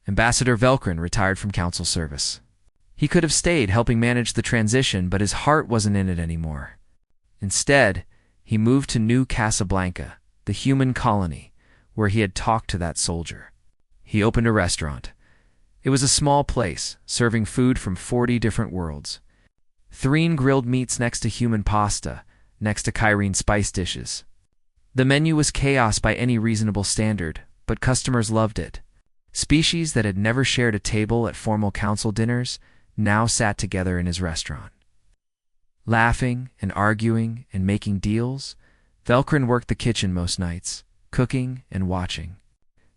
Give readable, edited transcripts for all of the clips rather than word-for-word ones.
Ambassador Velkrin retired from council service. He could have stayed helping manage the transition, but his heart wasn't in it anymore. Instead, he moved to New Casablanca, the human colony, where he had talked to that soldier. He opened a restaurant. It was a small place, serving food from 40 different worlds. Threen grilled meats next to human pasta, next to Kyrene spice dishes. The menu was chaos by any reasonable standard, but customers loved it. Species that had never shared a table at formal council dinners now sat together in his restaurant. Laughing and arguing and making deals, Velkrin worked the kitchen most nights, cooking and watching.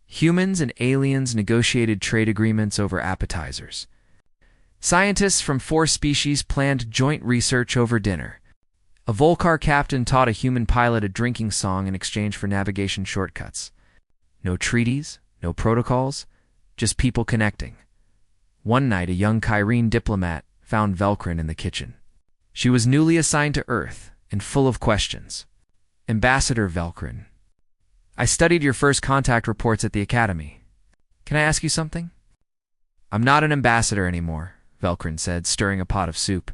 Humans and aliens negotiated trade agreements over appetizers. Scientists from 4 species planned joint research over dinner. A Volcar captain taught a human pilot a drinking song in exchange for navigation shortcuts. No treaties, no protocols, just people connecting. One night, a young Kyrene diplomat found Velkrin in the kitchen. She was newly assigned to Earth and full of questions. Ambassador Velkrin, I studied your first contact reports at the Academy. Can I ask you something? I'm not an ambassador anymore, Velkrin said, stirring a pot of soup.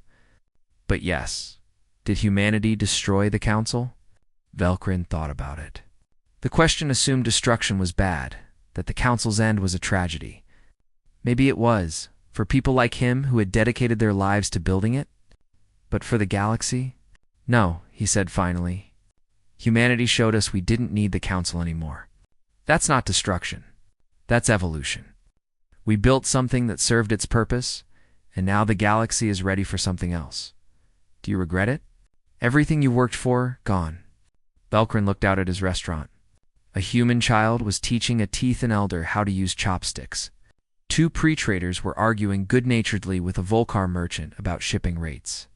But yes, did humanity destroy the Council? Velkrin thought about it. The question assumed destruction was bad, that the Council's end was a tragedy. Maybe it was, for people like him who had dedicated their lives to building it. But for the galaxy? No, he said finally. Humanity showed us we didn't need the Council anymore. That's not destruction. That's evolution. We built something that served its purpose, and now the galaxy is ready for something else. Do you regret it? Everything you worked for, gone. Velkrin looked out at his restaurant. A human child was teaching a Teethan elder how to use chopsticks. 2 pre-traders were arguing good-naturedly with a Volcar merchant about shipping rates.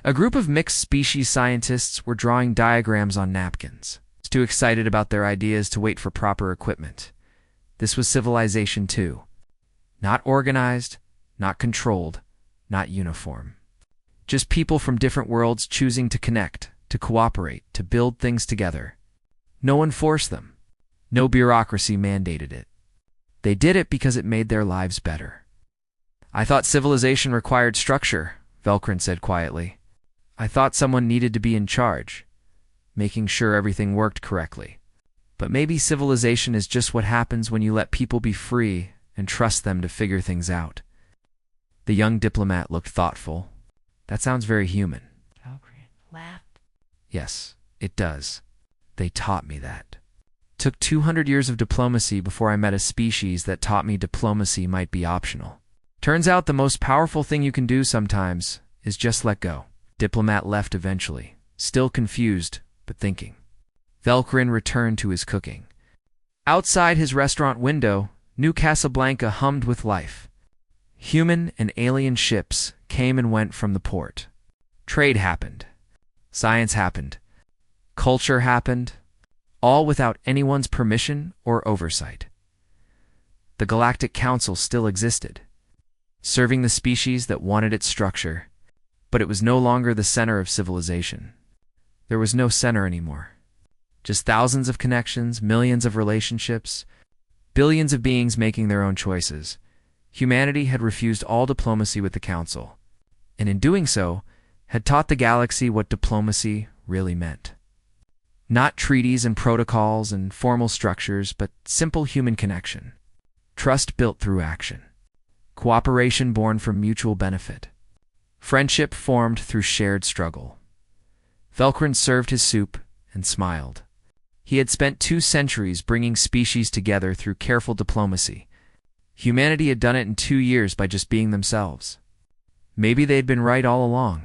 A group of mixed-species scientists were drawing diagrams on napkins, too excited about their ideas to wait for proper equipment. This was civilization 2. Not organized, not controlled, not uniform. Just people from different worlds choosing to connect, to cooperate, to build things together. No one forced them. No bureaucracy mandated it. They did it because it made their lives better. I thought civilization required structure, Velkrin said quietly. I thought someone needed to be in charge, making sure everything worked correctly. But maybe civilization is just what happens when you let people be free and trust them to figure things out. The young diplomat looked thoughtful. That sounds very human. Velkrin laughed. Yes, it does. They taught me that. Took 200 years of diplomacy before I met a species that taught me diplomacy might be optional. Turns out the most powerful thing you can do sometimes is just let go. Diplomat left eventually, still confused, but thinking. Velkrin returned to his cooking. Outside his restaurant window, New Casablanca hummed with life. Human and alien ships came and went from the port. Trade happened. Science happened. Culture happened. All without anyone's permission or oversight. The Galactic Council still existed, serving the species that wanted its structure, but it was no longer the center of civilization. There was no center anymore. Just thousands of connections, millions of relationships, billions of beings making their own choices. Humanity had refused all diplomacy with the Council, and in doing so, had taught the galaxy what diplomacy really meant. Not treaties and protocols and formal structures, but simple human connection. Trust built through action. Cooperation born from mutual benefit. Friendship formed through shared struggle. Velkrin served his soup and smiled. He had spent 2 centuries bringing species together through careful diplomacy. Humanity had done it in 2 years by just being themselves. Maybe they'd been right all along.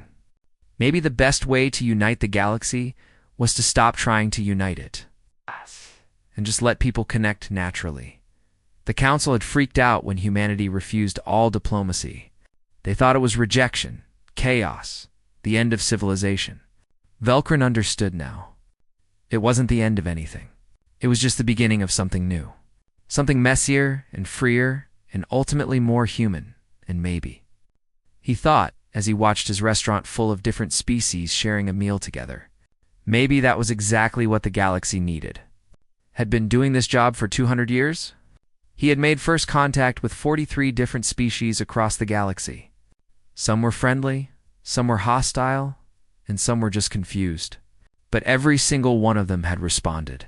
Maybe the best way to unite the galaxy was to stop trying to unite it, and just let people connect naturally. The Council had freaked out when humanity refused all diplomacy. They thought it was rejection, chaos, the end of civilization. Velkrin understood now. It wasn't the end of anything. It was just the beginning of something new. Something messier and freer and ultimately more human, and maybe. He thought as he watched his restaurant full of different species sharing a meal together. Maybe that was exactly what the galaxy needed. Had been doing this job for 200 years? He had made first contact with 43 different species across the galaxy. Some were friendly, some were hostile, and some were just confused. But every single one of them had responded.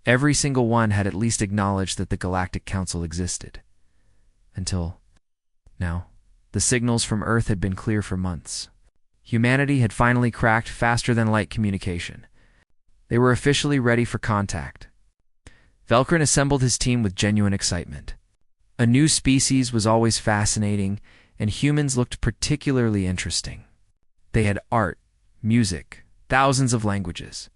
Every single one had at least acknowledged that the Galactic Council existed. Until now, the signals from Earth had been clear for months. Humanity had finally cracked faster-than-light communication. They were officially ready for contact. Velcrin assembled his team with genuine excitement. A new species was always fascinating, and humans looked particularly interesting. They had art, music, thousands of languages,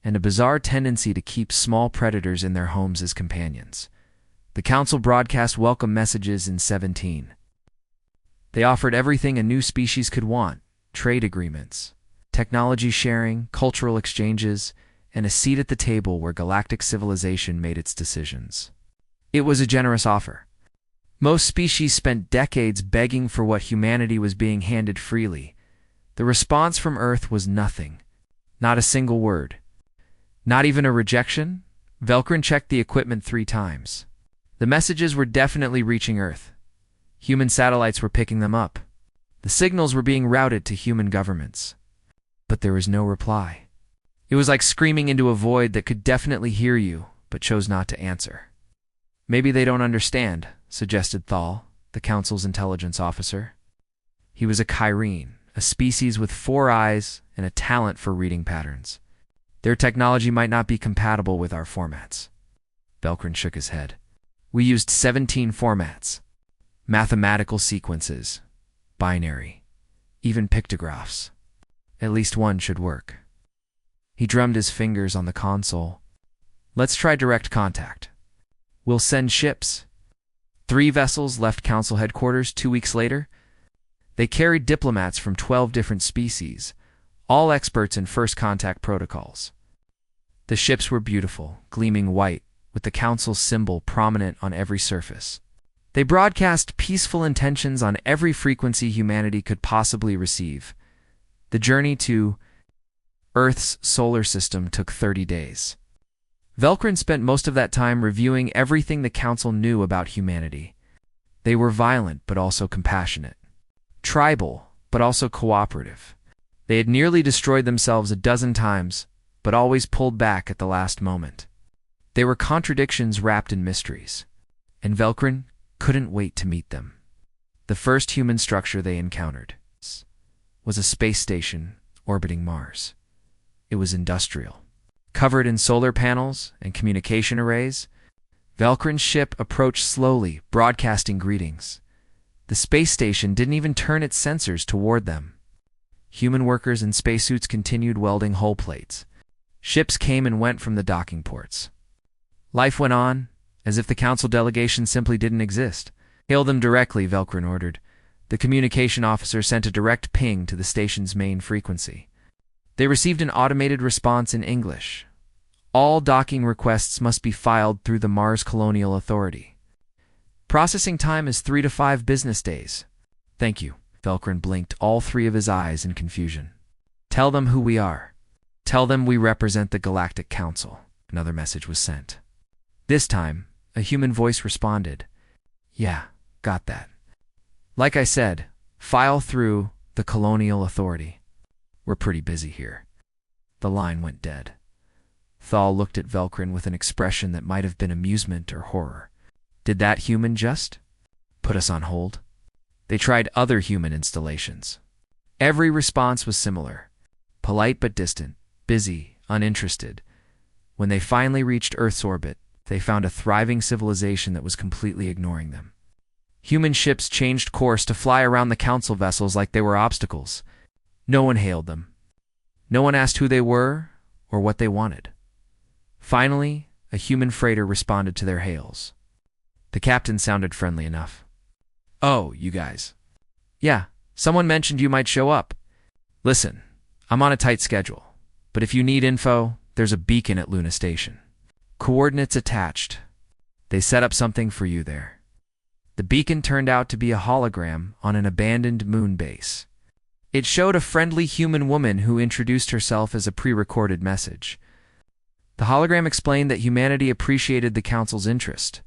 and a bizarre tendency to keep small predators in their homes as companions. The Council broadcast welcome messages in 17. They offered everything a new species could want: trade agreements, technology sharing, cultural exchanges, and a seat at the table where galactic civilization made its decisions. It was a generous offer. Most species spent decades begging for what humanity was being handed freely. The response from Earth was nothing. Not a single word. Not even a rejection? Velcrin checked the equipment 3 times. The messages were definitely reaching Earth. Human satellites were picking them up. The signals were being routed to human governments. But there was no reply. It was like screaming into a void that could definitely hear you, but chose not to answer. Maybe they don't understand, suggested Thal, the Council's intelligence officer. He was a Kyrene, a species with 4 eyes and a talent for reading patterns. Their technology might not be compatible with our formats. Velcrin shook his head. We used 17 formats. Mathematical sequences, binary, even pictographs. At least one should work. He drummed his fingers on the console. Let's try direct contact. We'll send ships. 3 vessels left Council headquarters 2 weeks later. They carried diplomats from 12 different species, all experts in first contact protocols. The ships were beautiful, gleaming white, with the Council's symbol prominent on every surface. They broadcast peaceful intentions on every frequency humanity could possibly receive. The journey to Earth's solar system took 30 days. Velcrin spent most of that time reviewing everything the Council knew about humanity. They were violent, but also compassionate. Tribal, but also cooperative. They had nearly destroyed themselves a dozen times, but always pulled back at the last moment. They were contradictions wrapped in mysteries, and Velcrin couldn't wait to meet them. The first human structure they encountered was a space station orbiting Mars. It was industrial. Covered in solar panels and communication arrays, Velcrin's ship approached slowly, broadcasting greetings. The space station didn't even turn its sensors toward them. Human workers in spacesuits continued welding hull plates. Ships came and went from the docking ports. Life went on, as if the Council delegation simply didn't exist. Hail them directly, Velcrin ordered. The communication officer sent a direct ping to the station's main frequency. They received an automated response in English. All docking requests must be filed through the Mars Colonial Authority. Processing time is 3 to 5 business days. Thank you. Velcrin blinked all 3 of his eyes in confusion. Tell them who we are. Tell them we represent the Galactic Council. Another message was sent. This time, a human voice responded. Yeah, got that. Like I said, file through the Colonial Authority. We're pretty busy here. The line went dead. Thal looked at Velcrin with an expression that might have been amusement or horror. Did that human just put us on hold? They tried other human installations. Every response was similar. Polite but distant, busy, uninterested. When they finally reached Earth's orbit, they found a thriving civilization that was completely ignoring them. Human ships changed course to fly around the Council vessels like they were obstacles. No one hailed them. No one asked who they were or what they wanted. Finally, a human freighter responded to their hails. The captain sounded friendly enough. Oh, you guys. Yeah, someone mentioned you might show up. Listen, I'm on a tight schedule, but if you need info, there's a beacon at Luna Station. Coordinates attached. They set up something for you there. The beacon turned out to be a hologram on an abandoned moon base. It showed a friendly human woman who introduced herself as a pre-recorded message. The hologram explained that humanity appreciated the Council's interest.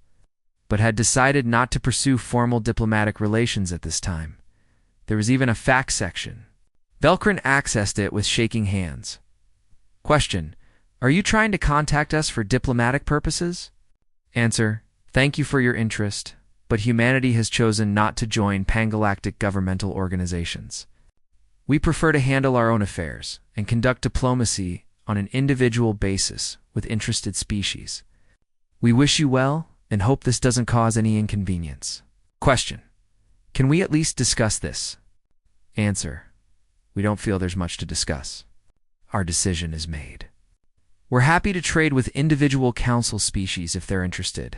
but had decided not to pursue formal diplomatic relations at this time. There was even a fax section. Velkrin accessed it with shaking hands. Question: Are you trying to contact us for diplomatic purposes? Answer: Thank you for your interest, but humanity has chosen not to join pangalactic governmental organizations. We prefer to handle our own affairs and conduct diplomacy on an individual basis with interested species. We wish you well and hope this doesn't cause any inconvenience. Question: Can we at least discuss this? Answer: We don't feel there's much to discuss. Our decision is made. We're happy to trade with individual council species if they're interested.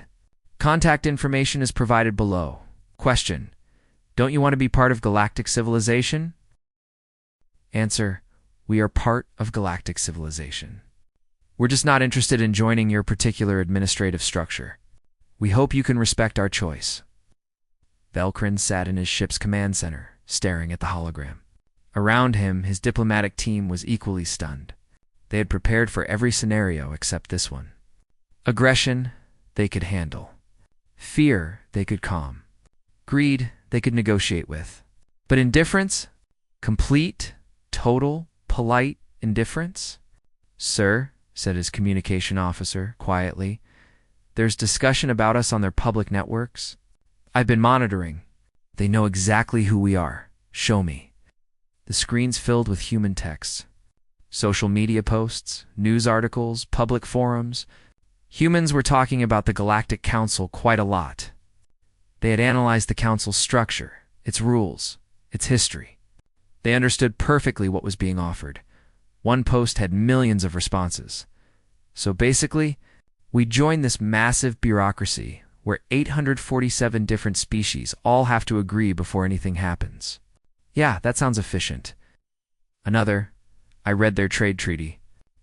Contact information is provided below. Question: Don't you want to be part of galactic civilization? Answer: We are part of galactic civilization. We're just not interested in joining your particular administrative structure. We hope you can respect our choice. Velkrin sat in his ship's command center, staring at the hologram. Around him, his diplomatic team was equally stunned. They had prepared for every scenario except this one. Aggression, they could handle. Fear, they could calm. Greed, they could negotiate with. But indifference? Complete, total, polite indifference? Sir, said his communication officer quietly, there's discussion about us on their public networks. I've been monitoring. They know exactly who we are. Show me. The screen's filled with human texts. Social media posts, news articles, public forums. Humans were talking about the Galactic Council quite a lot. They had analyzed the Council's structure, its rules, its history. They understood perfectly what was being offered. One post had millions of responses. So basically, we joined this massive bureaucracy where 847 different species all have to agree before anything happens. Yeah, that sounds efficient. Another: I read their trade treaty.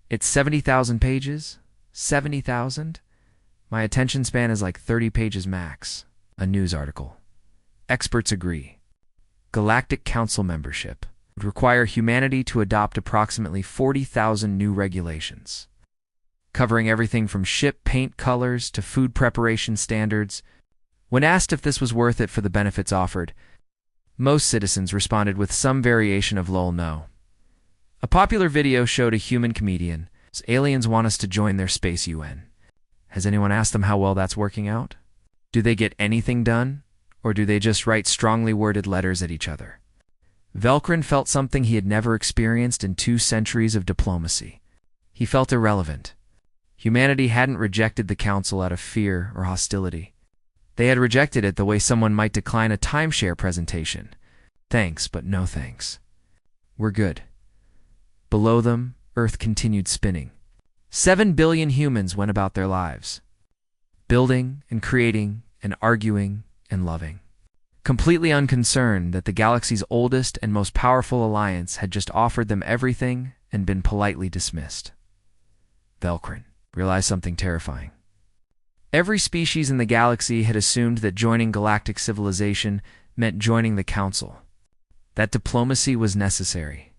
It's 70,000 pages? 70,000? My attention span is like 30 pages max. A news article. Experts agree. Galactic Council membership would require humanity to adopt approximately 40,000 new regulations, covering everything from ship paint colors to food preparation standards. When asked if this was worth it for the benefits offered, most citizens responded with some variation of lol no. A popular video showed a human comedian. Aliens want us to join their space UN. Has anyone asked them how well that's working out? Do they get anything done? Or do they just write strongly worded letters at each other? Velkrin felt something he had never experienced in 2 centuries of diplomacy. He felt irrelevant. Humanity hadn't rejected the Council out of fear or hostility. They had rejected it the way someone might decline a timeshare presentation. Thanks, but no thanks. We're good. Below them, Earth continued spinning. 7 billion humans went about their lives, building and creating and arguing and loving, completely unconcerned that the galaxy's oldest and most powerful alliance had just offered them everything and been politely dismissed. Velkrin realized something terrifying. Every species in the galaxy had assumed that joining galactic civilization meant joining the Council. That diplomacy was necessary.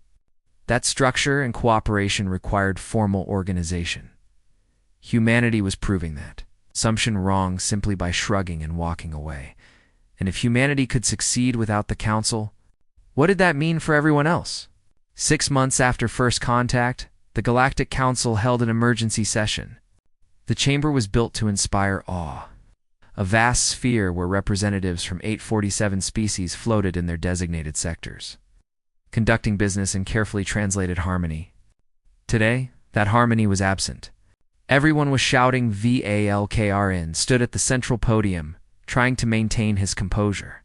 That structure and cooperation required formal organization. Humanity was proving that assumption wrong simply by shrugging and walking away. And if humanity could succeed without the Council, what did that mean for everyone else? 6 months after first contact, the Galactic Council held an emergency session. The chamber was built to inspire awe. A vast sphere where representatives from 847 species floated in their designated sectors, conducting business in carefully translated harmony. Today, that harmony was absent. Everyone was shouting VALKRN, stood at the central podium, trying to maintain his composure.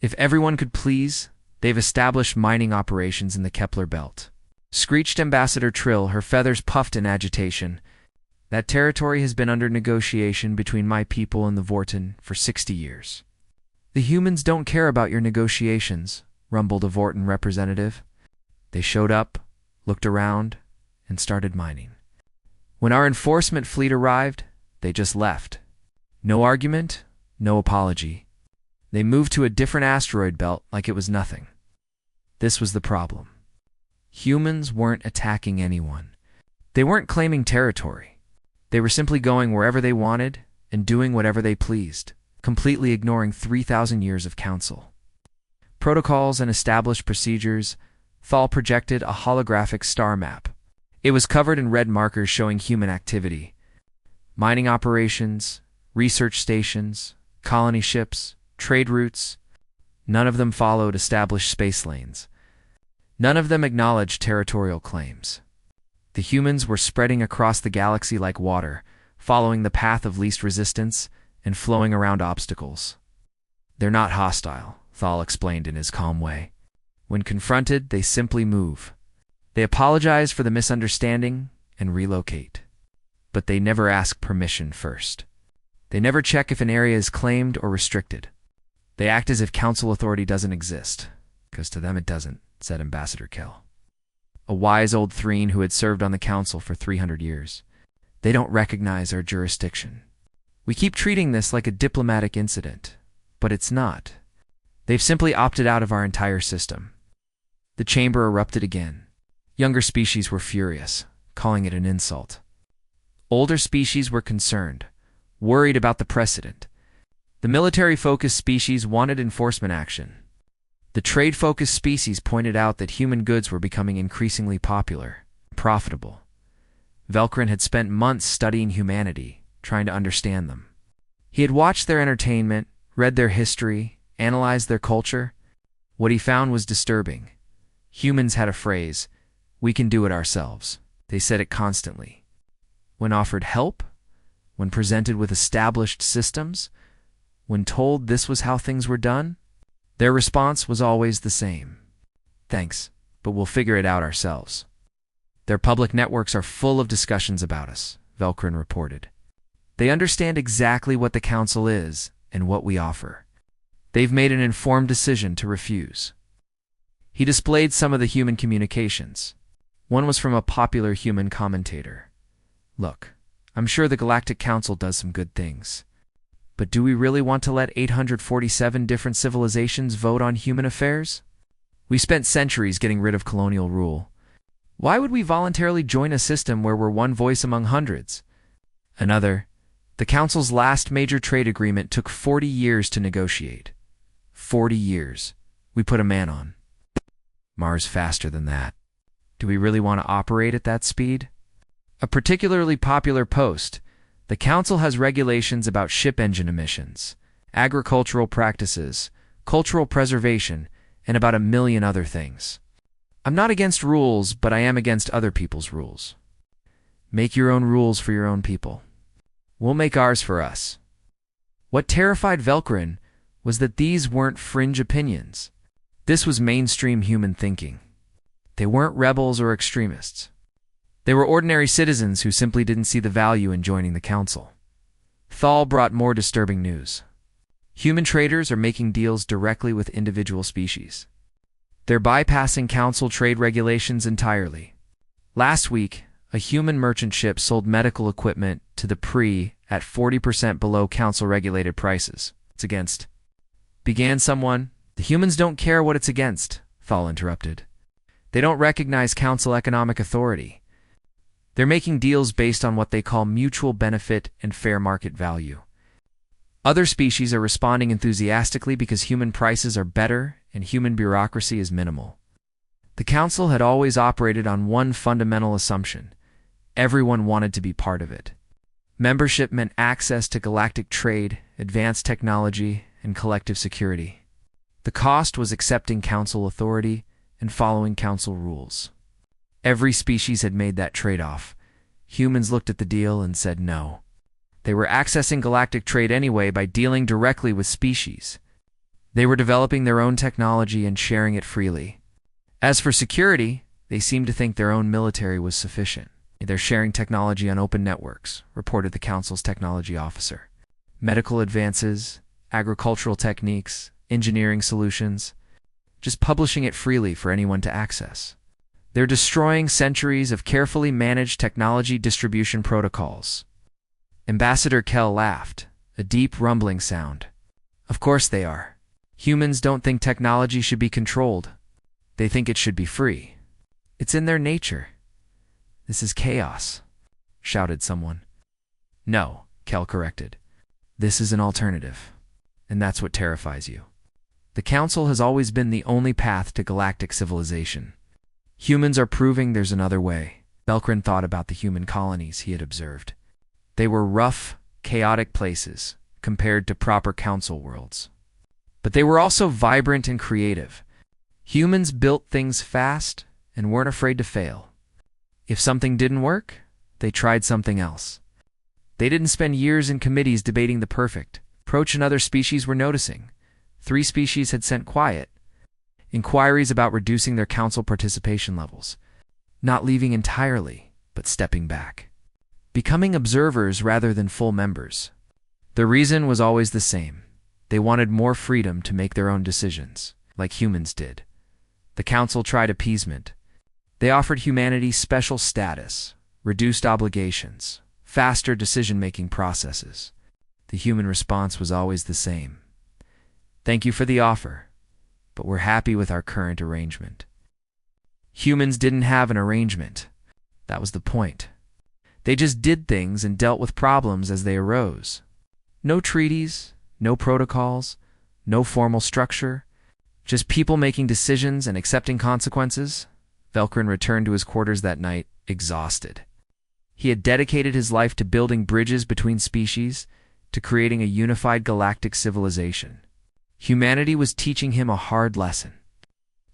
If everyone could please, they've established mining operations in the Kepler belt. Screeched Ambassador Trill, her feathers puffed in agitation. That territory has been under negotiation between my people and the Vorten for 60 years. The humans don't care about your negotiations, rumbled a Vorten representative. They showed up, looked around, and started mining. When our enforcement fleet arrived, they just left. No argument, no apology. They moved to a different asteroid belt like it was nothing. This was the problem. Humans weren't attacking anyone. They weren't claiming territory. They were simply going wherever they wanted and doing whatever they pleased. completely ignoring 3,000 years of council protocols and established procedures. Thal projected a holographic star map. It was covered in red markers showing human activity: mining operations, research stations, colony ships, trade routes. None of them followed established space lanes. None of them acknowledged territorial claims. The humans were spreading across the galaxy like water, following the path of least resistance and flowing around obstacles. They're not hostile, Thal explained in his calm way. When confronted, they simply move. They apologize for the misunderstanding and relocate. But they never ask permission first. They never check if an area is claimed or restricted. They act as if council authority doesn't exist, because to them it doesn't, said Ambassador Kell, a wise old Threen who had served on the council for 300 years. They don't recognize our jurisdiction. We keep treating this like a diplomatic incident, but it's not. They've simply opted out of our entire system. The chamber erupted again. Younger species were furious, calling it an insult. Older species were concerned, worried about the precedent. The military-focused species wanted enforcement action. The trade-focused species pointed out that human goods were becoming increasingly popular, profitable. Velcrin had spent months studying humanity, trying to understand them. He had watched their entertainment, read their history, analyzed their culture. What he found was disturbing. Humans had a phrase, "We can do it ourselves." They said it constantly. When offered help, when presented with established systems, when told this was how things were done, their response was always the same. "Thanks, but we'll figure it out ourselves." Their public networks are full of discussions about us, Velcrin reported. They understand exactly what the council is and what we offer. They've made an informed decision to refuse. He displayed some of the human communications. One was from a popular human commentator. "Look, I'm sure the Galactic Council does some good things. But do we really want to let 847 different civilizations vote on human affairs? We spent centuries getting rid of colonial rule. Why would we voluntarily join a system where we're one voice among hundreds?" Another, "The Council's last major trade agreement took 40 years to negotiate. 40 years. We put a man on Mars faster than that. Do we really want to operate at that speed?" A particularly popular post, "The Council has regulations about ship engine emissions, agricultural practices, cultural preservation, and about 1,000,000 other things. I'm not against rules, but I am against other people's rules. Make your own rules for your own people. We'll make ours for us." What terrified Velcrin was that these weren't fringe opinions. This was mainstream human thinking. They weren't rebels or extremists. They were ordinary citizens who simply didn't see the value in joining the council. Thal brought more disturbing news. Human traders are making deals directly with individual species. They're bypassing council trade regulations entirely. Last week, a human merchant ship sold medical equipment to the Pre at 40% below council-regulated prices. It's against. Began someone. "The humans don't care what it's against," Thal interrupted. "They don't recognize council economic authority. They're making deals based on what they call mutual benefit and fair market value. Other species are responding enthusiastically because human prices are better and human bureaucracy is minimal." The council had always operated on one fundamental assumption: everyone wanted to be part of it. Membership meant access to galactic trade, advanced technology, and collective security. The cost was accepting council authority and following council rules. Every species had made that trade-off. Humans looked at the deal and said no. They were accessing galactic trade anyway by dealing directly with species. They were developing their own technology and sharing it freely. As for security, they seemed to think their own military was sufficient. "They're sharing technology on open networks," reported the council's technology officer. "Medical advances, agricultural techniques, engineering solutions, just publishing it freely for anyone to access. They're destroying centuries of carefully managed technology distribution protocols." Ambassador Kell laughed, a deep rumbling sound. "Of course they are. Humans don't think technology should be controlled. They think it should be free. It's in their nature." "This is chaos," shouted someone. "No," Kell corrected. "This is an alternative. and that's what terrifies you. The Council has always been the only path to galactic civilization. Humans are proving there's another way. Velcrin thought about the human colonies he had observed. They were rough, chaotic places compared to proper Council worlds. But they were also vibrant and creative. Humans built things fast and weren't afraid to fail. If something didn't work, they tried something else. They didn't spend years in committees debating the perfect approach, and other species were noticing. 3 species had sent quiet inquiries about reducing their Council participation levels, not leaving entirely, but stepping back, becoming observers rather than full members. The reason was always the same. They wanted more freedom to make their own decisions, like humans did. The Council tried appeasement. They offered humanity special status, reduced obligations, faster decision-making processes. The human response was always the same. Thank you for the offer, but we're happy with our current arrangement. Humans didn't have an arrangement. That was the point. They just did things and dealt with problems as they arose. No treaties, no protocols, no formal structure, just people making decisions and accepting consequences. Velcrin returned to his quarters that night, exhausted. He had dedicated his life to building bridges between species, to creating a unified galactic civilization. Humanity was teaching him a hard lesson.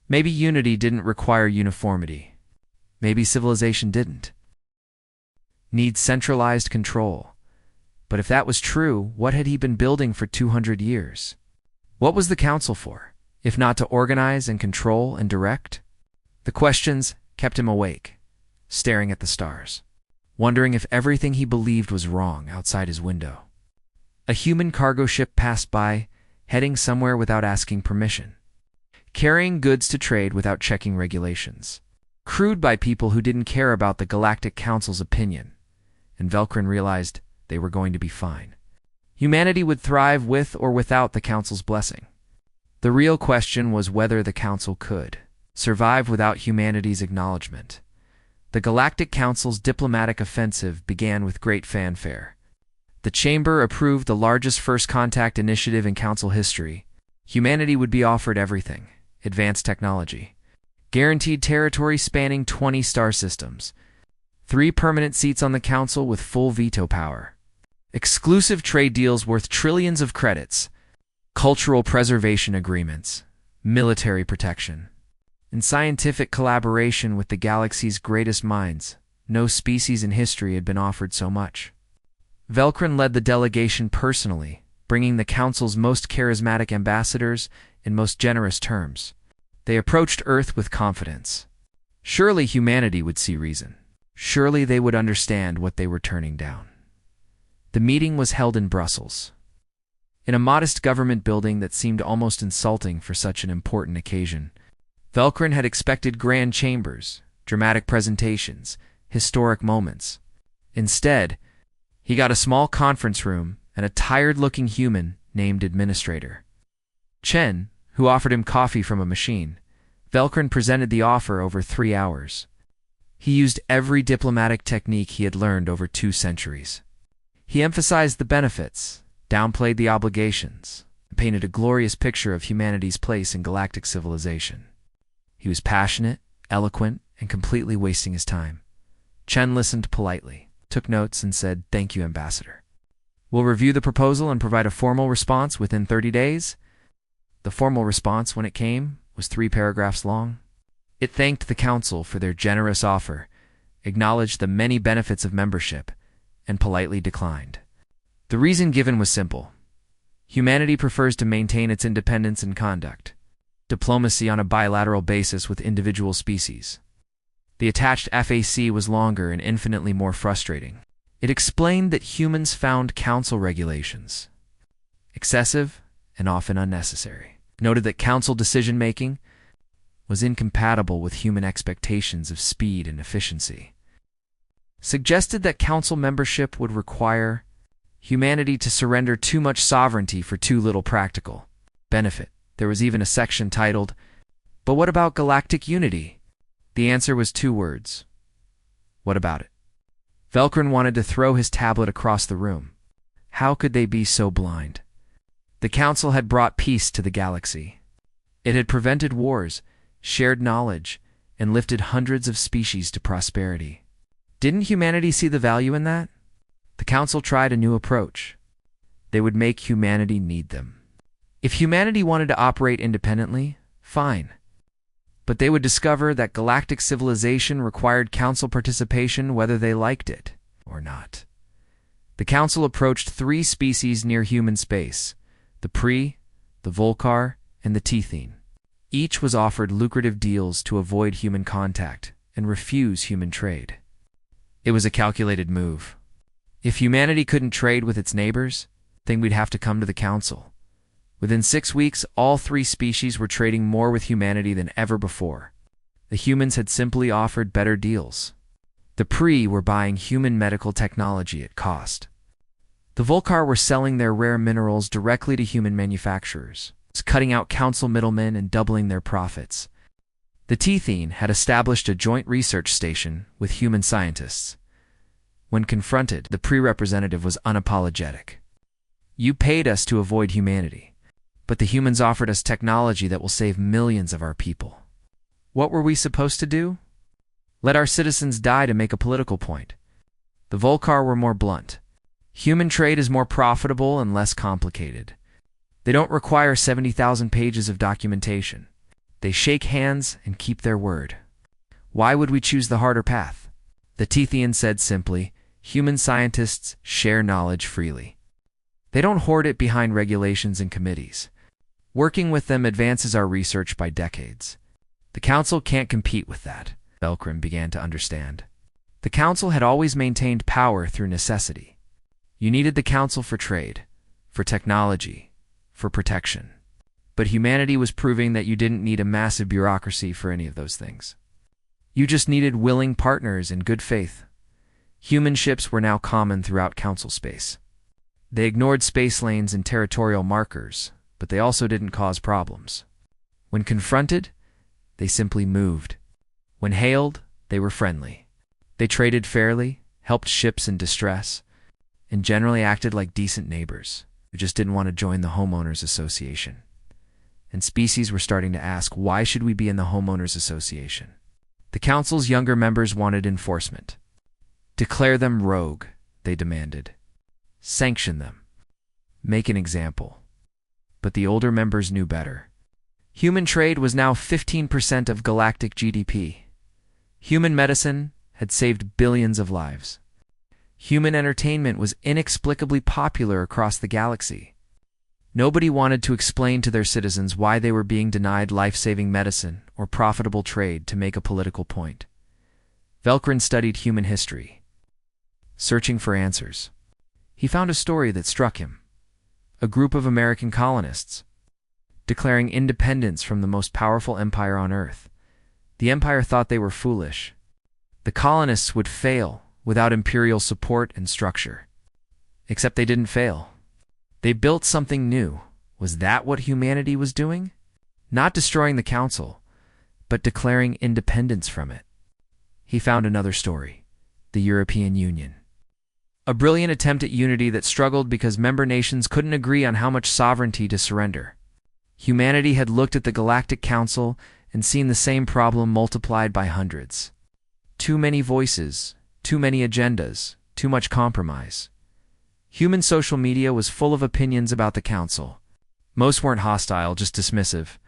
Maybe unity didn't require uniformity. Maybe civilization didn't need centralized control. But if that was true, what had he been building for 200 years? What was the Council for, if not to organize and control and direct? The questions kept him awake, staring at the stars, wondering if everything he believed was wrong outside his window. A human cargo ship passed by, heading somewhere without asking permission, carrying goods to trade without checking regulations, crewed by people who didn't care about the Galactic Council's opinion. And Velcrin realized they were going to be fine. Humanity would thrive with or without the Council's blessing. The real question was whether the Council could survive without humanity's acknowledgement. The Galactic Council's diplomatic offensive began with great fanfare. The Chamber approved the largest first contact initiative in Council history. Humanity would be offered everything: advanced technology, guaranteed territory spanning 20 star systems, 3 permanent seats on the Council with full veto power, exclusive trade deals worth trillions of credits, cultural preservation agreements, military protection, and scientific collaboration with the galaxy's greatest minds. No species in history had been offered so much. Velcrin led the delegation personally, bringing the Council's most charismatic ambassadors in most generous terms. They approached Earth with confidence. Surely humanity would see reason. Surely they would understand what they were turning down. The meeting was held in Brussels, in a modest government building that seemed almost insulting for such an important occasion. Velcrin had expected grand chambers, dramatic presentations, historic moments. Instead, he got a small conference room and a tired-looking human named Administrator Chen, who offered him coffee from a machine. Velcrin presented the offer over 3 hours. He used every diplomatic technique he had learned over 2 centuries. He emphasized the benefits, downplayed the obligations, and painted a glorious picture of humanity's place in galactic civilization. He was passionate, eloquent, and completely wasting his time. Chen listened politely, took notes, and said, "Thank you, Ambassador. We'll review the proposal and provide a formal response within 30 days. The formal response, when it came, was 3 paragraphs long. It thanked the Council for their generous offer, acknowledged the many benefits of membership, and politely declined. The reason given was simple. Humanity prefers to maintain its independence and conduct diplomacy on a bilateral basis with individual species. The attached FAC was longer and infinitely more frustrating. It explained that humans found Council regulations excessive and often unnecessary. Noted that Council decision-making was incompatible with human expectations of speed and efficiency. Suggested that Council membership would require humanity to surrender too much sovereignty for too little practical benefit. There was even a section titled, "But what about galactic unity?" The answer was 2 words. What about it? Velcrin wanted to throw his tablet across the room. How could they be so blind? The Council had brought peace to the galaxy. It had prevented wars, shared knowledge, and lifted hundreds of species to prosperity. Didn't humanity see the value in that? The Council tried a new approach. They would make humanity need them. If humanity wanted to operate independently, fine. But they would discover that galactic civilization required Council participation whether they liked it or not. The Council approached 3 species near human space: the Pre, the Volcar, and the Tethene. Each was offered lucrative deals to avoid human contact and refuse human trade. It was a calculated move. If humanity couldn't trade with its neighbors, then we'd have to come to the Council. Within 6 weeks, all 3 species were trading more with humanity than ever before. The humans had simply offered better deals. The Pre were buying human medical technology at cost. The Volcar were selling their rare minerals directly to human manufacturers, cutting out Council middlemen and doubling their profits. The Tethene had established a joint research station with human scientists. When confronted, the Pre representative was unapologetic. You paid us to avoid humanity, but the humans offered us technology that will save millions of our people. What were we supposed to do? Let our citizens die to make a political point. The Volcar were more blunt. Human trade is more profitable and less complicated. They don't require 70,000 pages of documentation. They shake hands and keep their word. Why would we choose the harder path? The Tethene said simply, human scientists share knowledge freely. They don't hoard it behind regulations and committees. Working with them advances our research by decades. The Council can't compete with that, Velcrin began to understand. The Council had always maintained power through necessity. You needed the Council for trade, for technology, for protection. But humanity was proving that you didn't need a massive bureaucracy for any of those things. You just needed willing partners in good faith. Human ships were now common throughout Council space. They ignored space lanes and territorial markers, but they also didn't cause problems. When confronted, they simply moved. When hailed, they were friendly. They traded fairly, helped ships in distress, and generally acted like decent neighbors who just didn't want to join the homeowners association. And species were starting to ask, why should we be in the homeowners association? The Council's younger members wanted enforcement. Declare them rogue, they demanded. Sanction them. Make an example. But the older members knew better. Human trade was now 15% of galactic GDP. Human medicine had saved billions of lives. Human entertainment was inexplicably popular across the galaxy. Nobody wanted to explain to their citizens why they were being denied life-saving medicine or profitable trade to make a political point. Velcrin studied human history, searching for answers. He found a story that struck him. A group of American colonists, declaring independence from the most powerful empire on Earth. The empire thought they were foolish. The colonists would fail without imperial support and structure. Except they didn't fail. They built something new. Was that what humanity was doing? Not destroying the Council, but declaring independence from it. He found another story, the European Union. A brilliant attempt at unity that struggled because member nations couldn't agree on how much sovereignty to surrender. Humanity had looked at the Galactic Council and seen the same problem multiplied by hundreds. Too many voices, too many agendas, too much compromise. Human social media was full of opinions about the Council. Most weren't hostile, just dismissive.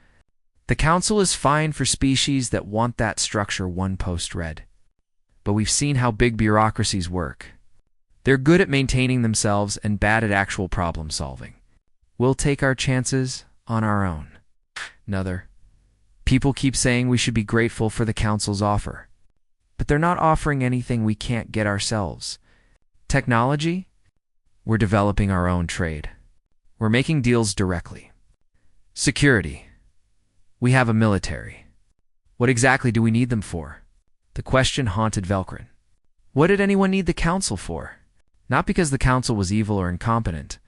The Council is fine for species that want that structure, one post read. But we've seen how big bureaucracies work. They're good at maintaining themselves and bad at actual problem solving. We'll take our chances on our own. Another. People keep saying we should be grateful for the Council's offer. But they're not offering anything we can't get ourselves. Technology? We're developing our own trade. We're making deals directly. Security. We have a military. What exactly do we need them for? The question haunted Velcrin. What did anyone need the Council for? Not because the Council was evil or incompetent,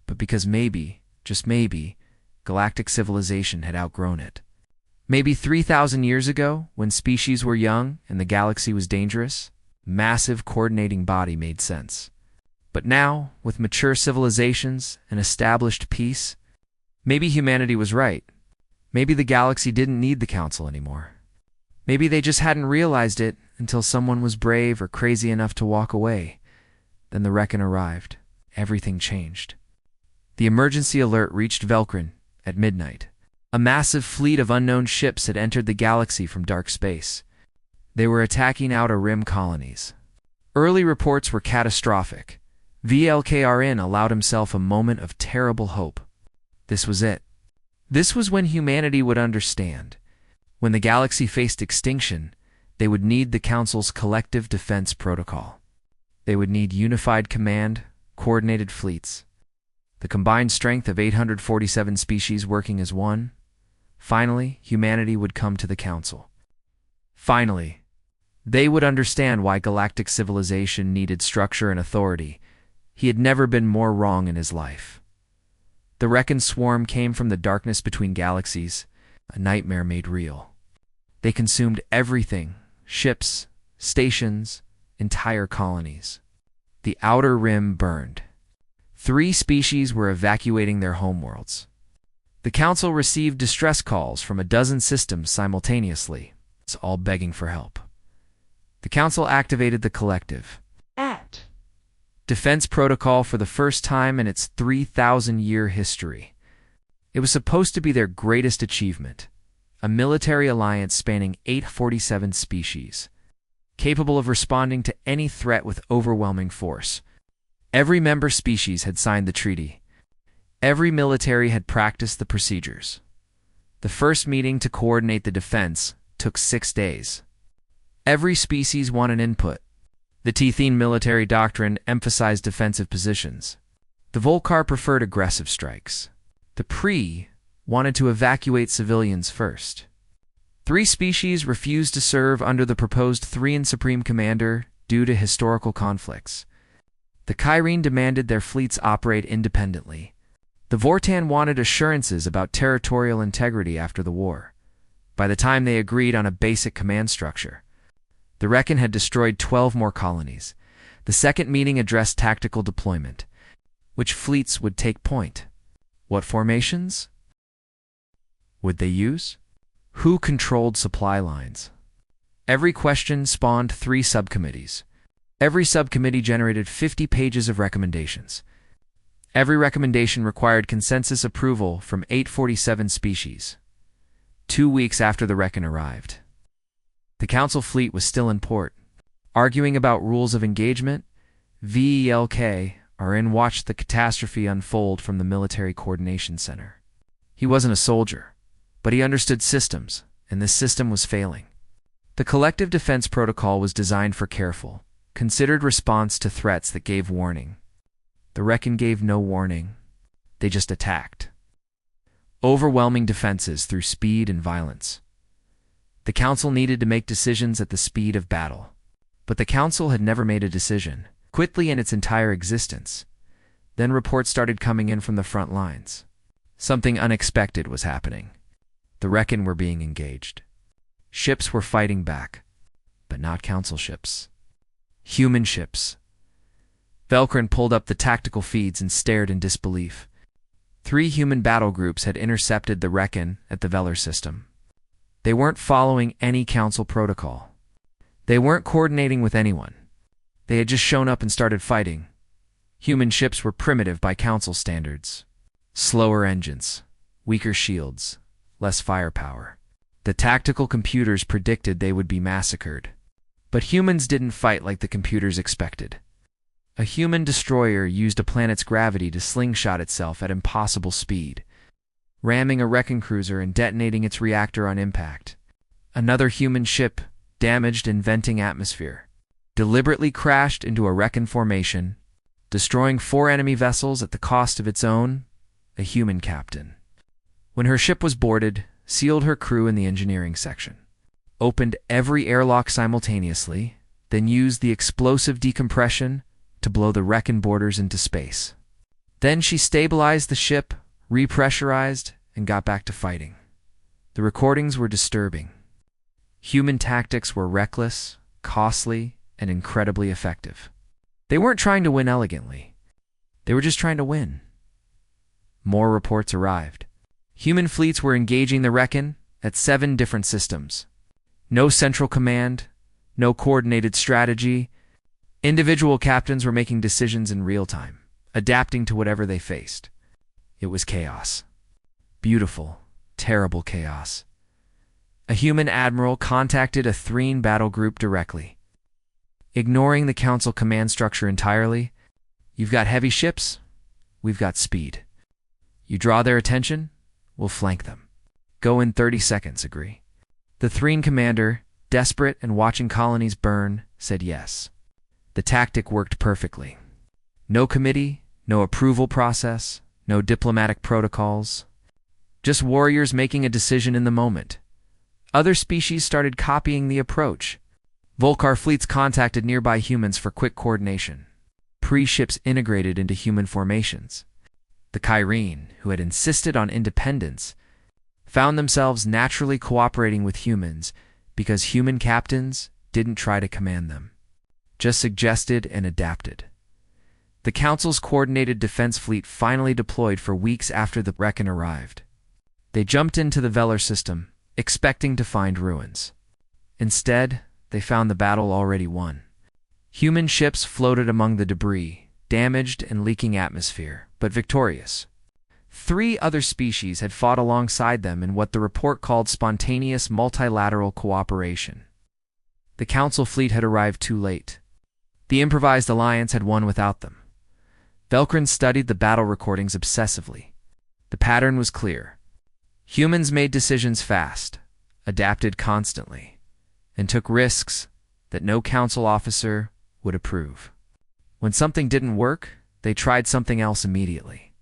but because maybe, just maybe, galactic civilization had outgrown it. Maybe 3,000 years ago, when species were young and the galaxy was dangerous, massive coordinating body made sense. But now, with mature civilizations and established peace, Maybe humanity was right. Maybe the galaxy didn't need the council anymore. Maybe they just hadn't realized it until someone was brave or crazy enough to walk away. Then the Reckon arrived. Everything changed. The emergency alert reached Velkrin at midnight. A massive fleet of unknown ships had entered the galaxy from dark space. They were attacking outer rim colonies. Early reports were catastrophic. VLKRN allowed himself a moment of terrible hope. This was it. This was when humanity would understand. When the galaxy faced extinction, they would need the Council's collective defense protocol. They would need unified command, coordinated fleets, the combined strength of 847 species working as one. Finally, humanity would come to the Council. Finally, they would understand why galactic civilization needed structure and authority. He had never been more wrong in his life. The Reckon swarm came from the darkness between galaxies, a nightmare made real. They consumed everything: ships, stations, entire colonies. The outer rim burned. 3 species were evacuating their homeworlds. The Council received distress calls from a dozen systems simultaneously, all begging for help. The Council activated the collective defense protocol for the first time in its 3,000-year history. It was supposed to be their greatest achievement, a military alliance spanning 847 species, capable of responding to any threat with overwhelming force. Every member species had signed the treaty. Every military had practiced the procedures. The first meeting to coordinate the defense took 6 days. Every species wanted input. The Tethene military doctrine emphasized defensive positions. The Volcar preferred aggressive strikes. The Pre wanted to evacuate civilians first. 3 species refused to serve under the proposed Threan Supreme Commander due to historical conflicts. The Kyrene demanded their fleets operate independently. The Vortan wanted assurances about territorial integrity after the war. By the time they agreed on a basic command structure, the Reckon had destroyed 12 more colonies. The second meeting addressed tactical deployment. Which fleets would take point? What formations would they use? Who controlled supply lines? Every question spawned 3 subcommittees. Every subcommittee generated 50 pages of recommendations. Every recommendation required consensus approval from 847 species. 2 weeks after the Reckon arrived, the Council fleet was still in port. Arguing about rules of engagement, VLKRN watched the catastrophe unfold from the Military Coordination Center. He wasn't a soldier, but he understood systems, and this system was failing. The collective defense protocol was designed for careful, considered response to threats that gave warning. The Reckon gave no warning. They just attacked. Overwhelming defenses through speed and violence. The Council needed to make decisions at the speed of battle. But the Council had never made a decision, quickly in its entire existence. Then reports started coming in from the front lines. Something unexpected was happening. The Reckon were being engaged. Ships were fighting back, but not Council ships. Human ships. Velkrin pulled up the tactical feeds and stared in disbelief. 3 human battle groups had intercepted the Reckon at the Velar system. They weren't following any Council protocol. They weren't coordinating with anyone. They had just shown up and started fighting. Human ships were primitive by Council standards. Slower engines, weaker shields, less firepower. The tactical computers predicted they would be massacred. But humans didn't fight like the computers expected. A human destroyer used a planet's gravity to slingshot itself at impossible speed, ramming a Reckon cruiser and detonating its reactor on impact. Another human ship, damaged in venting atmosphere, deliberately crashed into a Reckon formation, destroying 4 enemy vessels at the cost of its own, a human captain. When her ship was boarded, sealed her crew in the engineering section, opened every airlock simultaneously, then used the explosive decompression to blow the Reckon boarders into space. Then she stabilized the ship, repressurized, and got back to fighting. The recordings were disturbing. Human tactics were reckless, costly, and incredibly effective. They weren't trying to win elegantly. They were just trying to win. More reports arrived. Human fleets were engaging the Reckon at 7 different systems. No central command, no coordinated strategy. Individual captains were making decisions in real time, adapting to whatever they faced. It was chaos. Beautiful, terrible chaos. A human admiral contacted a Threen battle group directly. Ignoring the Council command structure entirely, you've got heavy ships, we've got speed. You draw their attention, we'll flank them. Go in 30 seconds, agree? The Threen commander, desperate and watching colonies burn, said yes. The tactic worked perfectly. No committee, no approval process, no diplomatic protocols. Just warriors making a decision in the moment. Other species started copying the approach. Volcar fleets contacted nearby humans for quick coordination. Pre-ships integrated into human formations. The Kyrene, who had insisted on independence, found themselves naturally cooperating with humans because human captains didn't try to command them, just suggested and adapted. The Council's coordinated defense fleet finally deployed for weeks after the Reckon arrived. They jumped into the Velar system, expecting to find ruins. Instead, they found the battle already won. Human ships floated among the debris, damaged and leaking atmosphere, but victorious. 3 other species had fought alongside them in what the report called spontaneous multilateral cooperation. The Council fleet had arrived too late. The improvised alliance had won without them. Velkryn studied the battle recordings obsessively. The pattern was clear. Humans made decisions fast, adapted constantly, and took risks that no Council officer would approve. When something didn't work, they tried something else immediately.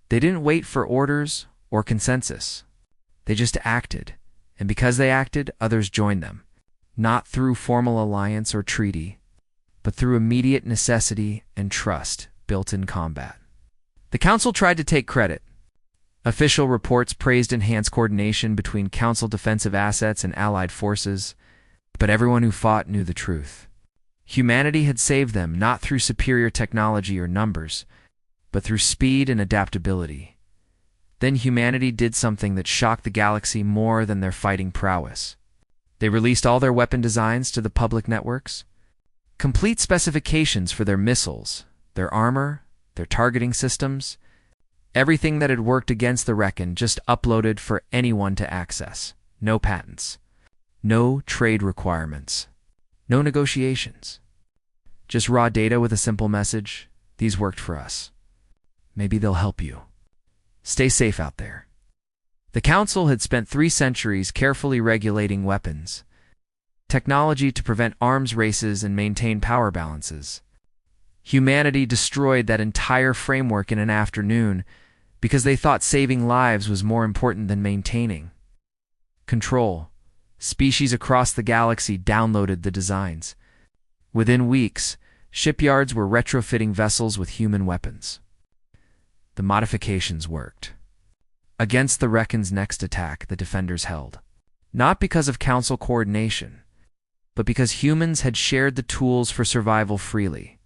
They didn't wait for orders or consensus. They just acted, and because they acted, others joined them, not through formal alliance or treaty, but through immediate necessity and trust built in combat. The Council tried to take credit. Official reports praised enhanced coordination between Council defensive assets and allied forces, but everyone who fought knew the truth. Humanity had saved them not through superior technology or numbers, but through speed and adaptability. Then humanity did something that shocked the galaxy more than their fighting prowess. They released all their weapon designs to the public networks. Complete specifications for their missiles, their armor, their targeting systems, everything that had worked against the Reckon just uploaded for anyone to access. No patents. No trade requirements. No negotiations. Just raw data with a simple message. These worked for us. Maybe they'll help you. Stay safe out there. The Council had spent 3 centuries carefully regulating weapons, technology to prevent arms races and maintain power balances. Humanity destroyed that entire framework in an afternoon because they thought saving lives was more important than maintaining control. Species across the galaxy downloaded the designs. Within weeks, shipyards were retrofitting vessels with human weapons. The modifications worked. Against the Reckon's next attack, the defenders held. Not because of Council coordination, but because humans had shared the tools for survival freely.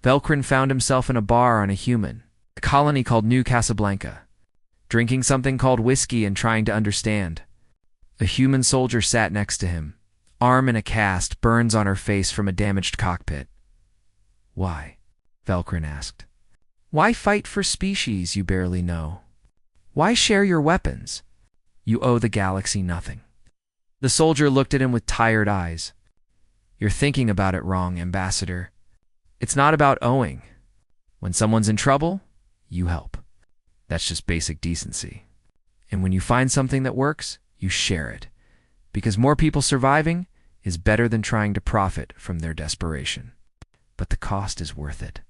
Velkryn found himself in a bar on a human, a colony called New Casablanca, drinking something called whiskey and trying to understand. A human soldier sat next to him, arm in a cast, burns on her face from a damaged cockpit. Why? Velkryn asked. Why fight for species you barely know? Why share your weapons? You owe the galaxy nothing. The soldier looked at him with tired eyes. You're thinking about it wrong, Ambassador. It's not about owing. When someone's in trouble, you help. That's just basic decency. And when you find something that works, you share it. Because more people surviving is better than trying to profit from their desperation. But the cost is worth it.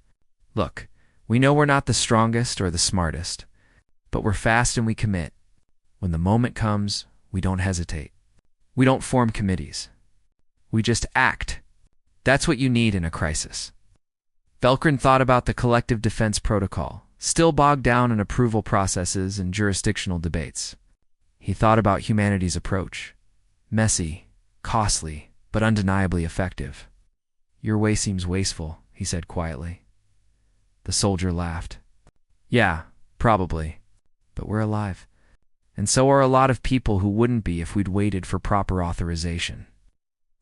Look, we know we're not the strongest or the smartest, but we're fast and we commit. When the moment comes, we don't hesitate. We don't form committees. We just act. That's what you need in a crisis. Velkryn thought about the collective defense protocol, still bogged down in approval processes and jurisdictional debates. He thought about humanity's approach. Messy, costly, but undeniably effective. Your way seems wasteful, he said quietly. The soldier laughed. Yeah, probably. But we're alive. And so are a lot of people who wouldn't be if we'd waited for proper authorization.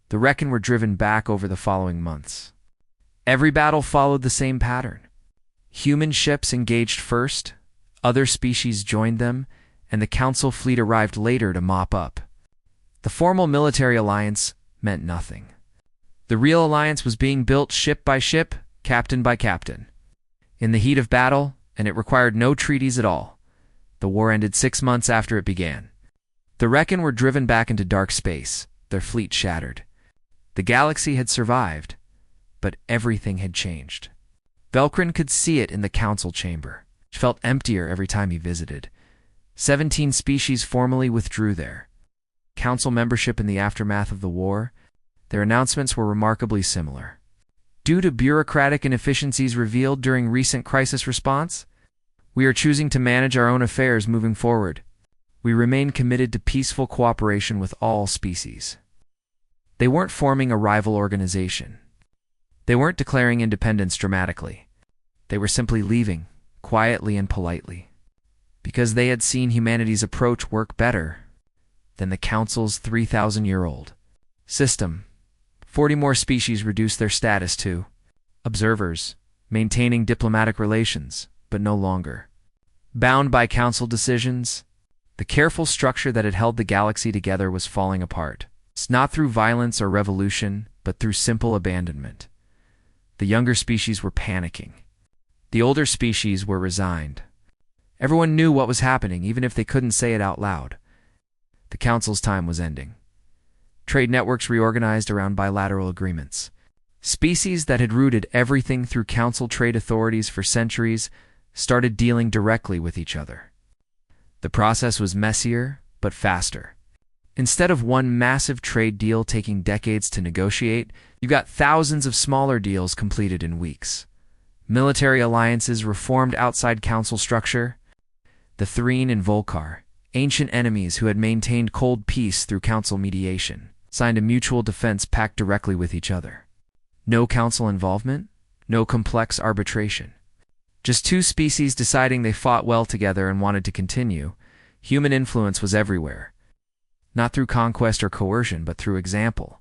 The Reckon were driven back over the following months. Every battle followed the same pattern. Human ships engaged first, other species joined them, and the Council fleet arrived later to mop up. The formal military alliance meant nothing. The real alliance was being built ship by ship, captain by captain. In the heat of battle, and it required no treaties at all, the war ended 6 months after it began. The Reckon were driven back into dark space, their fleet shattered. The galaxy had survived, but everything had changed. Velcrin could see it in the council chamber, which felt emptier every time he visited. 17 species formally withdrew there. Council membership in the aftermath of the war, their announcements were remarkably similar. Due to bureaucratic inefficiencies revealed during recent crisis response, we are choosing to manage our own affairs moving forward. We remain committed to peaceful cooperation with all species. They weren't forming a rival organization. They weren't declaring independence dramatically. They were simply leaving, quietly and politely, because they had seen humanity's approach work better than the Council's 3,000-year-old system. 40 more species reduced their status to observers, maintaining diplomatic relations, but no longer bound by Council decisions. The careful structure that had held the galaxy together was falling apart. It's not through violence or revolution, but through simple abandonment. The younger species were panicking. The older species were resigned. Everyone knew what was happening, even if they couldn't say it out loud. The Council's time was ending. Trade networks reorganized around bilateral agreements. Species that had rooted everything through Council trade authorities for centuries started dealing directly with each other. The process was messier, but faster. Instead of one massive trade deal taking decades to negotiate, you got thousands of smaller deals completed in weeks. Military alliances reformed outside Council structure. The Threen and Volcar, ancient enemies who had maintained cold peace through Council mediation, signed a mutual defense pact directly with each other. No Council involvement, no complex arbitration. Just two species deciding they fought well together and wanted to continue. Human influence was everywhere. Not through conquest or coercion, but through example.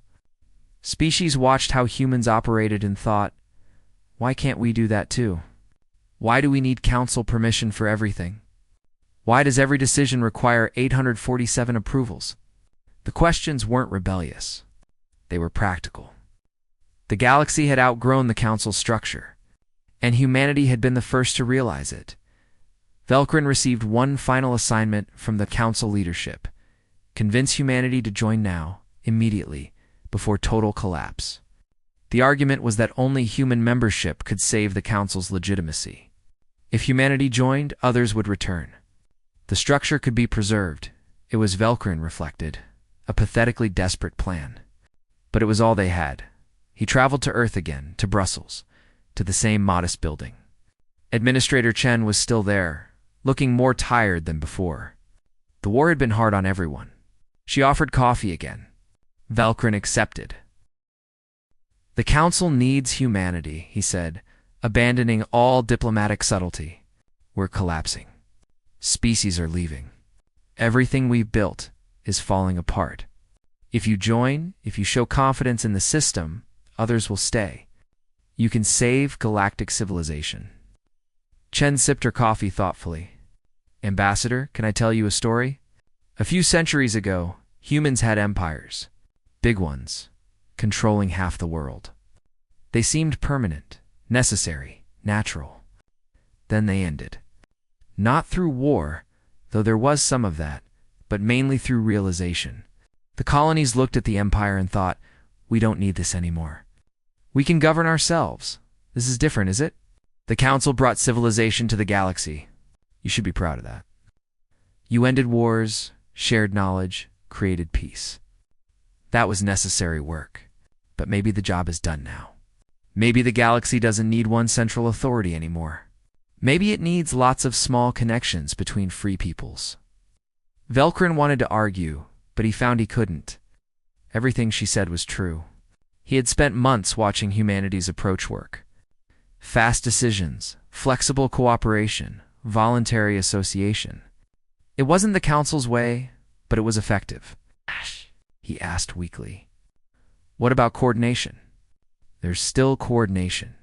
Species watched how humans operated and thought, why can't we do that too? Why do we need Council permission for everything? Why does every decision require 847 approvals? The questions weren't rebellious. They were practical. The galaxy had outgrown the Council structure, and humanity had been the first to realize it. Velcrin received one final assignment from the Council leadership: convince humanity to join now, immediately, before total collapse. The argument was that only human membership could save the Council's legitimacy. If humanity joined, others would return. The structure could be preserved. It was, Velcrin reflected, a pathetically desperate plan. But it was all they had. He traveled to Earth again, to Brussels, to the same modest building. Administrator Chen was still there, looking more tired than before. The war had been hard on everyone. She offered coffee again. Velcrin accepted. The Council needs humanity, he said, abandoning all diplomatic subtlety. We're collapsing. Species are leaving. Everything we've built is falling apart. If you join, if you show confidence in the system, others will stay. You can save galactic civilization. Chen sipped her coffee thoughtfully. Ambassador, can I tell you a story? A few centuries ago, humans had empires. Big ones, controlling half the world. They seemed permanent, necessary, natural. Then they ended. Not through war, though there was some of that, but mainly through realization. The colonies looked at the empire and thought, we don't need this anymore. We can govern ourselves. This is different, is it? The Council brought civilization to the galaxy. You should be proud of that. You ended wars, shared knowledge, created peace. That was necessary work. But maybe the job is done now. Maybe the galaxy doesn't need one central authority anymore. Maybe it needs lots of small connections between free peoples. Velcrin wanted to argue, but he found he couldn't. Everything she said was true. He had spent months watching humanity's approach work. Fast decisions, flexible cooperation, voluntary association. It wasn't the council's way, but it was effective. Ash. He asked weakly. What about coordination? There's still coordination.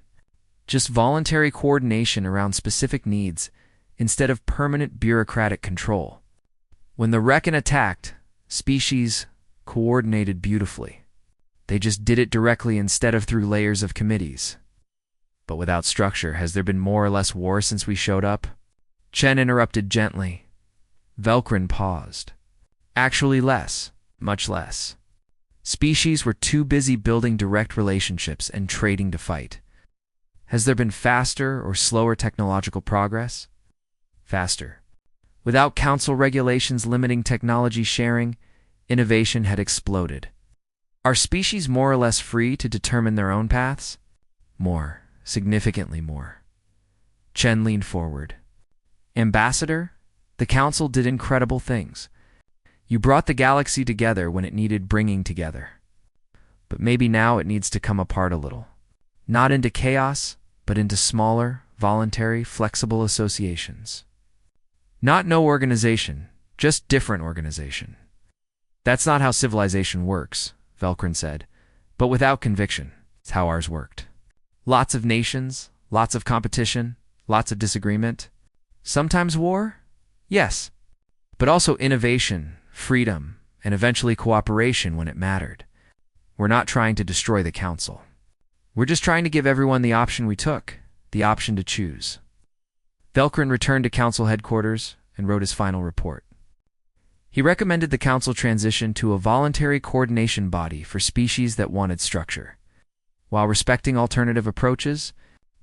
Just voluntary coordination around specific needs instead of permanent bureaucratic control. When the Reckon attacked, species coordinated beautifully. They just did it directly instead of through layers of committees. But without structure, has there been more or less war since we showed up? Chen interrupted gently. Velkrin paused. Actually less, much less. Species were too busy building direct relationships and trading to fight. Has there been faster or slower technological progress? Faster. Without council regulations limiting technology sharing, innovation had exploded. Are species more or less free to determine their own paths? More, significantly more. Chen leaned forward. Ambassador, the council did incredible things. You brought the galaxy together when it needed bringing together. But maybe now it needs to come apart a little. Not into chaos, but into smaller, voluntary, flexible associations. Not no organization, just different organization. That's not how civilization works, Velkrin said, but without conviction. It's how ours worked. Lots of nations, lots of competition, lots of disagreement. Sometimes war? Yes. But also innovation, freedom, and eventually cooperation when it mattered. We're not trying to destroy the council. We're just trying to give everyone the option we took, the option to choose. Velkrin returned to council headquarters and wrote his final report. He recommended the council transition to a voluntary coordination body for species that wanted structure. While respecting alternative approaches,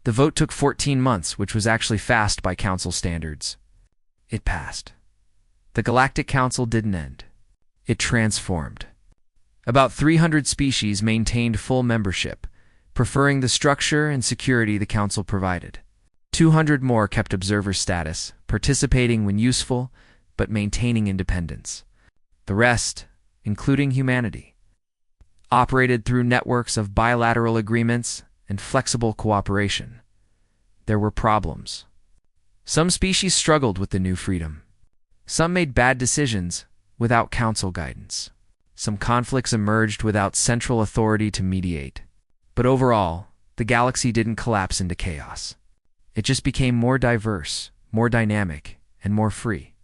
the vote took 14 months, which was actually fast by council standards. It passed. The Galactic Council didn't end. It transformed. About 300 species maintained full membership, preferring the structure and security the council provided. 200 more kept observer status, participating when useful, but maintaining independence. The rest, including humanity, operated through networks of bilateral agreements and flexible cooperation. There were problems. Some species struggled with the new freedom. Some made bad decisions without council guidance. Some conflicts emerged without central authority to mediate. But overall, the galaxy didn't collapse into chaos. It just became more diverse, more dynamic, and more free.